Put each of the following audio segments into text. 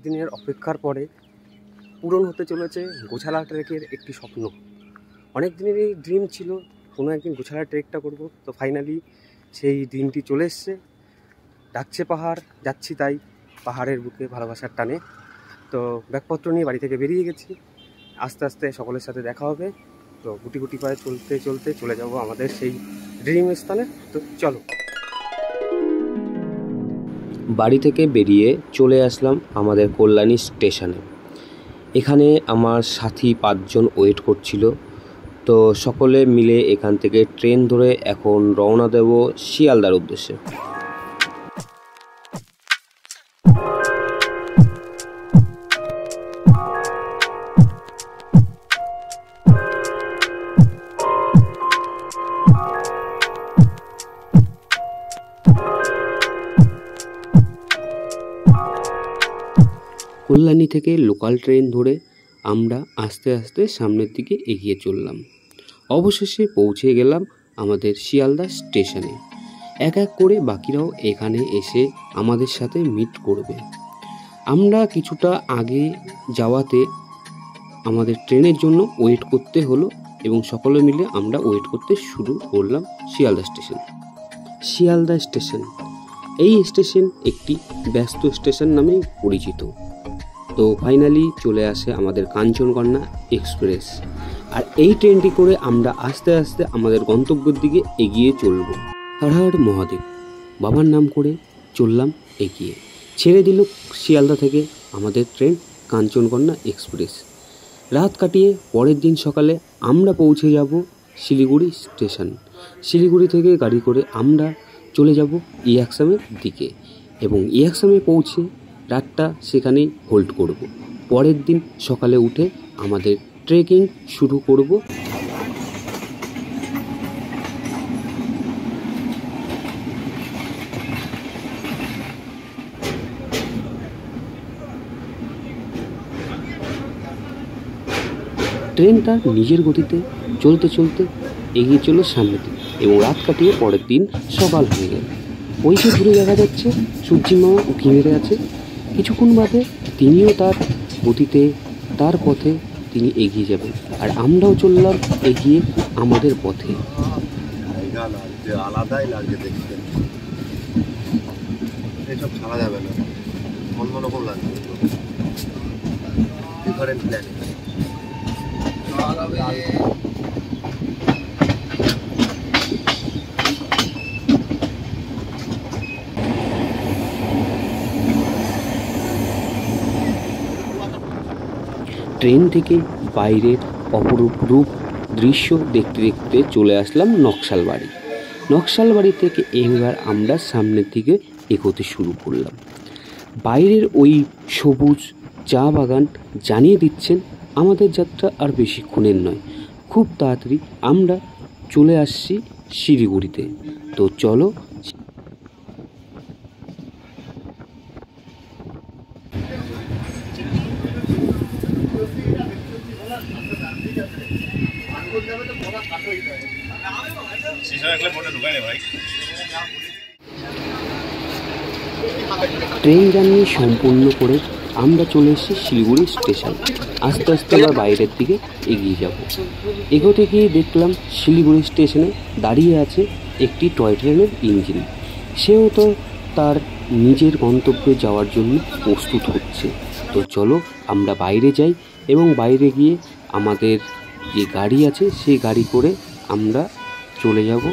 দিনের অপেক্ষার পরে পূরণ হতে চলেছে গোছালা ট্রেকের একটি স্বপ্ন। অনেক দিনেরই ড্রিম ছিল কোনো একদিন গোছালা ট্রেকটা করব, তো ফাইনালি সেই দিনটি চলে এসছে। ডাকছে পাহাড়, যাচ্ছি তাই পাহাড়ের বুকে ভালোবাসার টানে। তো ব্যাগপত্র নিয়ে বাড়ি থেকে বেরিয়ে গেছি, আস্তে আস্তে সকলের সাথে দেখা হবে। তো গুটি গুটি পায়ে চলতে চলতে চলে যাব আমাদের সেই ড্রিম স্থানে। তো চলো। বাড়ি থেকে বেরিয়ে চলে আসলাম আমাদের কল্যাণী স্টেশনে। এখানে আমার সাথী 5 জন ওয়েট করছিল। তো সকলে মিলে এখান থেকে ট্রেন ধরে এখন রওনা দেব শিয়ালদার উদ্দেশ্যে। কল্যাণী থেকে লোকাল ট্রেন ধরে আমরা আস্তে আস্তে সামনের দিকে এগিয়ে চললাম। অবশেষে পৌঁছে গেলাম আমাদের শিয়ালদা স্টেশনে। এক এক করে বাকিরাও এখানে এসে আমাদের সাথে মিট করবে। আমরা কিছুটা আগে যাওয়াতে আমাদের ট্রেনের জন্য ওয়েট করতে হলো এবং সকলে মিলে আমরা ওয়েট করতে শুরু করলাম শিয়ালদা স্টেশন। শিয়ালদা স্টেশন, এই স্টেশন একটি ব্যস্ত স্টেশন নামে পরিচিত। তো ফাইনালি চলে আসে আমাদের কাঞ্চনকন্যা এক্সপ্রেস, আর এই ট্রেনটি করে আমরা আস্তে আস্তে আমাদের গন্তব্যের দিকে এগিয়ে চলব। হর হর মহাদেব, বাবার নাম করে চললাম এগিয়ে। ছেড়ে দিল শিয়ালদা থেকে আমাদের ট্রেন কাঞ্চনকন্যা এক্সপ্রেস। রাত কাটিয়ে পরের দিন সকালে আমরা পৌঁছে যাব শিলিগুড়ি স্টেশন। শিলিগুড়ি থেকে গাড়ি করে আমরা চলে যাব ইয়াকসামের দিকে এবং ইয়াকসামে পৌঁছে রাতটা সেখানেই হোল্ড করব। পরের দিন সকালে উঠে আমাদের ট্রেকিং শুরু করব। ট্রেনটা নিজের গতিতে চলতে চলতে এগিয়ে চলো সামনের দিকে এবং রাত কাটিয়ে পরের দিন সকাল হয়ে গেল। ওই যে দূরে দেখা যাচ্ছে সূর্যি মামা উঁকি মেরে আছে। কিছুক্ষণ বাদে তিনিও তার গতিতে তার পথে তিনি এগিয়ে যাবেন, আর আমরাও চললাম এগিয়ে আমাদের পথে। আলাদাই লাগছে দেখতে, এসব ছাড়া যাবে না, অন্যরকম লাগছে, ডিফারেন্ট প্ল্যান। ট্রেন থেকে বাইরের অপরূপ রূপ দৃশ্য দেখতে দেখতে চলে আসলাম নকশালবাড়ি। নকশালবাড়ি থেকে এবার আমরা সামনের দিকে এগোতে শুরু করলাম। বাইরের ওই সবুজ চা বাগান জানিয়ে দিচ্ছেন আমাদের যাত্রা আর বেশিক্ষণের নয়, খুব তাড়াতাড়ি আমরা চলে আসছি শিলিগুড়িতে। তো চলো ট্রেন জার্নি সম্পূর্ণ করে আমরা চলে এসেছি শিলিগুড়ি স্টেশন। আস্তে আস্তে আবার বাইরের দিকে এগিয়ে যাব। এগোতে গিয়ে দেখলাম শিলিগুড়ি স্টেশনে দাঁড়িয়ে আছে একটি টয় ট্রেনের ইঞ্জিন। সেও তো তার নিজের গন্তব্যে যাওয়ার জন্য প্রস্তুত হচ্ছে। তো চলো আমরা বাইরে যাই এবং বাইরে গিয়ে আমাদের যে গাড়ি আছে সেই গাড়ি করে আমরা চলে যাব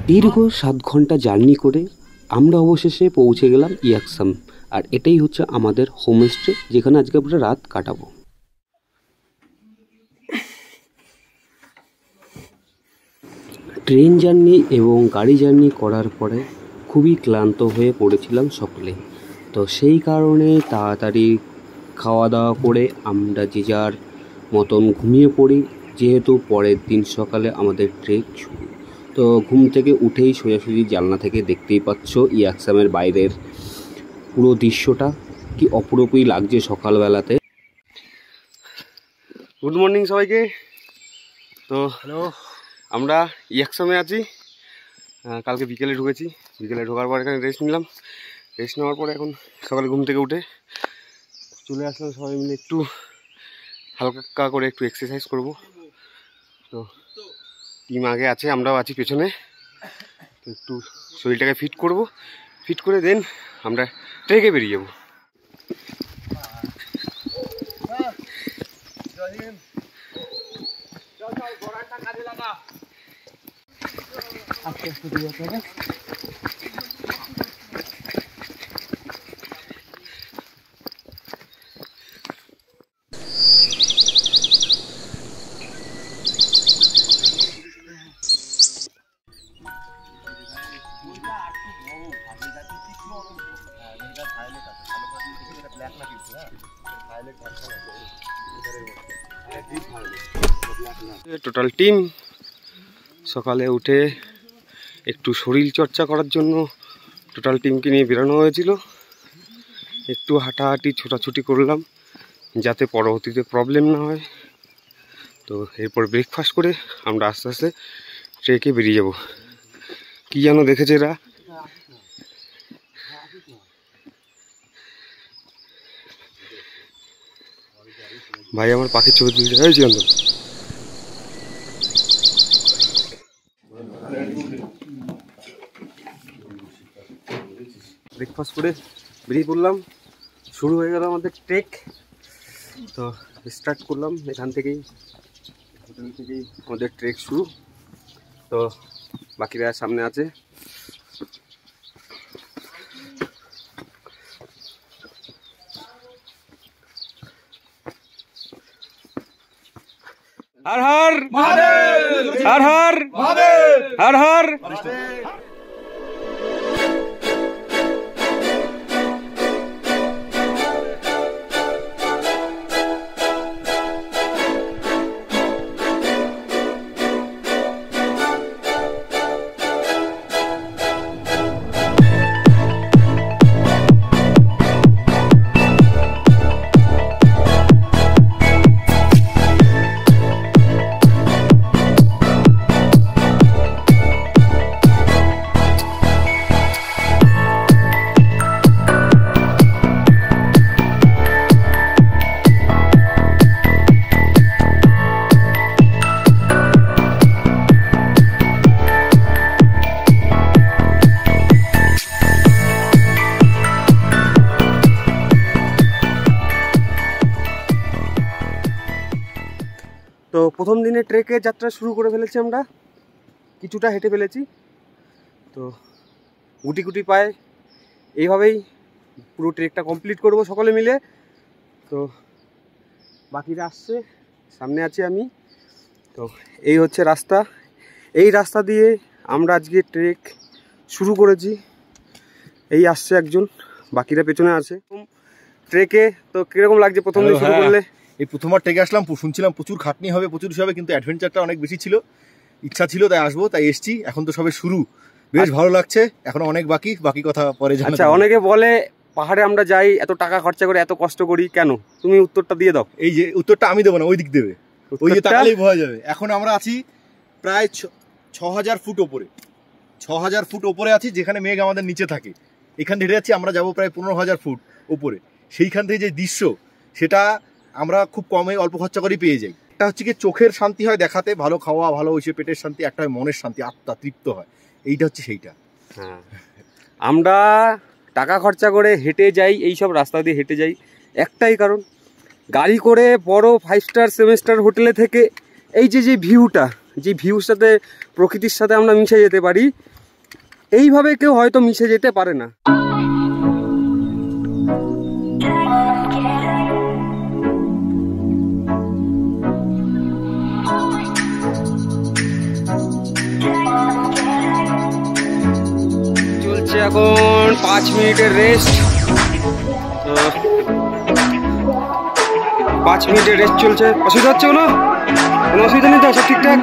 দীর্ঘ 7 ঘন্টা জার্নি করে আমরা অবশেষে পৌঁছে গেলাম ইয়াকসাম। আর এটাই হচ্ছে আমাদের হোমস্টে, যেখানে আজকে আমরা রাত কাটাবো। ট্রেন জার্নি এবং গাড়ি জার্নি করার পরে খুবই ক্লান্ত হয়ে পড়েছিলাম সকলে। তো সেই কারণে তাড়াতাড়ি খাওয়া দাওয়া করে আমরা যে যার মতন ঘুমিয়ে পড়ি, যেহেতু পরের দিন সকালে আমাদের ট্রেক শুরু। তো ঘুম থেকে উঠেই সোজাসুজি জানলা থেকে দেখতেই পাচ্ছ ইয়াকসামের বাইরের পুরো দৃশ্যটা। কি অপরূপই লাগছে সকালবেলাতে। গুড মর্নিং সবাইকে। তো হ্যালো, আমরা ইয়াকসামে আছি। কালকে বিকেলে ঢুকেছি। বিকেলে ঢোকার পর এখানে রেস্ট নিলাম। রেস্ট নেওয়ার পরে এখন সকালে ঘুম থেকে উঠে চলে আসলাম সবাই মিলে একটু হালকা করে একটু এক্সারসাইজ করব। তো টিম আগে আছে, আমরাও আছি পেছনে। তো একটু শরীরটাকে ফিট করব, ফিট করে দেন আমরা ট্রেকে বেরিয়ে যাবো। টোটাল টিম সকালে উঠে একটু শরীর চর্চা করার জন্য টোটাল টিমকে নিয়ে বেরোনো হয়েছিল। একটু হাঁটাহাঁটি ছোটাছুটি করলাম যাতে পরবর্তীতে প্রবলেম না হয়। তো এরপর ব্রেকফাস্ট করে আমরা আস্তে আস্তে ট্রেকে বেরিয়ে যাব। কি যেন দেখেছে এরা, ভাই আমার পাখির ছবি তুলতে হয়েছে। ব্রেকফাস্ট করে বেরিয়ে পড়লাম। শুরু হয়ে গেল আমাদের ট্রেক। তো স্টার্ট করলাম এখান থেকেই, হোটেল থেকেই আমাদের ট্রেক শুরু। তো বাকিরা সামনে আছে। হর হর মহাদেব, হর হর মহাদেব, হর হর। তো প্রথম দিনে ট্রেকে যাত্রা শুরু করে ফেলেছি আমরা, কিছুটা হেঁটে ফেলেছি। তো গুটি গুটি পায়ে এইভাবেই পুরো ট্রেকটা কমপ্লিট করব সকলে মিলে। তো বাকিরা আসছে, সামনে আছি আমি। তো এই হচ্ছে রাস্তা, এই রাস্তা দিয়ে আমরা আজকে ট্রেক শুরু করেছি। এই আসছে একজন, বাকিরা পেছনে আছে ট্রেকে। তো কিরকম লাগছে প্রথম দিন শুরু করলে? এই প্রথমবার ট্রেকে আসলাম, শুনছিলাম প্রচুর খাটনি হবে, প্রচুর হবে, কিন্তু অ্যাডভেঞ্চারটা অনেক বেশি ছিল। ইচ্ছা ছিল তাই আসবো, তাই এসছি। এখন তো সবে শুরু, বেশ ভালো লাগছে। এখন অনেক বাকি কথা পরে জানা। আচ্ছা, অনেকে বলে পাহাড়ে আমরা যাই এত টাকা খরচা করে, এত কষ্ট করি কেন? তুমি উত্তরটা দিয়ে দাও। এই যে উত্তরটা আমি দেবো না, ওই দিক দেবে, ওই যে তাকালেই বোঝা যাবে। এখন আমরা আছি প্রায় ৬,০০০ ফুট ওপরে, ৬,০০০ ফুট ওপরে আছি, যেখানে মেঘ আমাদের নিচে থাকে। এখান থেকে হেঁটে যাচ্ছি, আমরা যাবো প্রায় ১৫,০০০ ফুট ওপরে। সেইখান থেকে যে দৃশ্য, সেটা আমরা খুব কমে অল্প খরচা করেই পেয়ে যাই। একটা হচ্ছে কি চোখের শান্তি হয় দেখাতে, ভালো খাওয়া, ভালো হয়েছে পেটের শান্তি, একটা হয় মনের শান্তি, আত্মা তৃপ্ত হয়। এইটা হচ্ছে সেইটা। হ্যাঁ, আমরা টাকা খরচা করে হেঁটে যাই, এই সব রাস্তা দিয়ে হেঁটে যাই একটাই কারণ, গাড়ি করে বড় 5 স্টার 7 স্টার হোটেলে থেকে এই যে ভিউটা, যে ভিউর সাথে, প্রকৃতির সাথে আমরা মিশে যেতে পারি, এইভাবে কেউ হয়তো মিশে যেতে পারে না। চলছে এখন 5 মিনিটের রেস্ট। 5 মিনিটের রেস্ট চলছে। অসুবিধা হচ্ছে কোনো অসুবিধা নেই তো? সব ঠিকঠাক?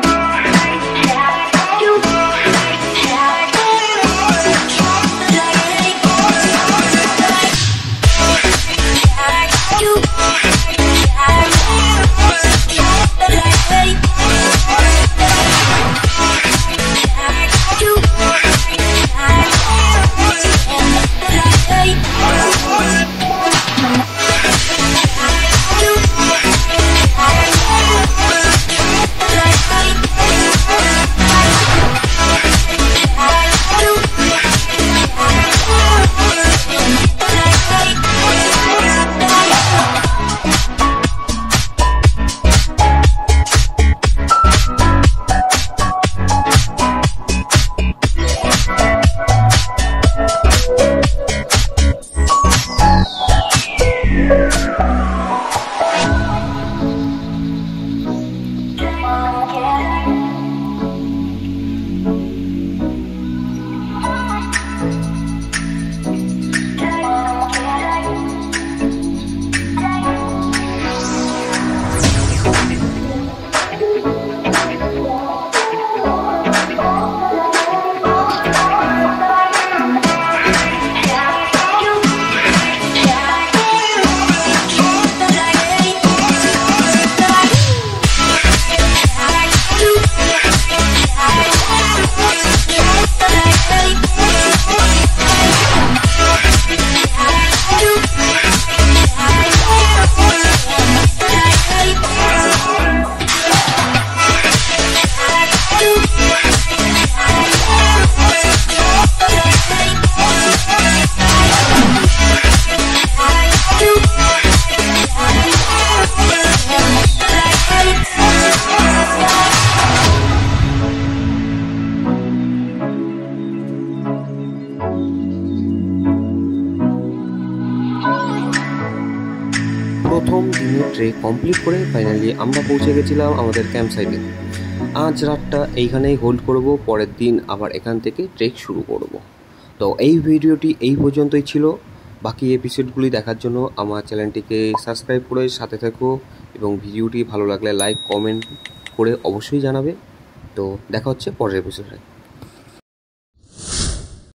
এখানে ট্রেক কমপ্লিট করে ফাইনালি আমরা পৌঁছে গেছিলাম আমাদের ক্যাম্প সাইটে। আজ রাতটা এইখানেই হোল্ড করব, পরের দিন আবার এখান থেকে ট্রেক শুরু করব। তো এই ভিডিওটি এই পর্যন্তই ছিল। বাকি এপিসোডগুলি দেখার জন্য আমার চ্যানেলটিকে সাবস্ক্রাইব করে সাথে থাকো এবং ভিডিওটি ভালো লাগলে লাইক কমেন্ট করে অবশ্যই জানাবে। তো দেখা হচ্ছে পরের এপিসোডে।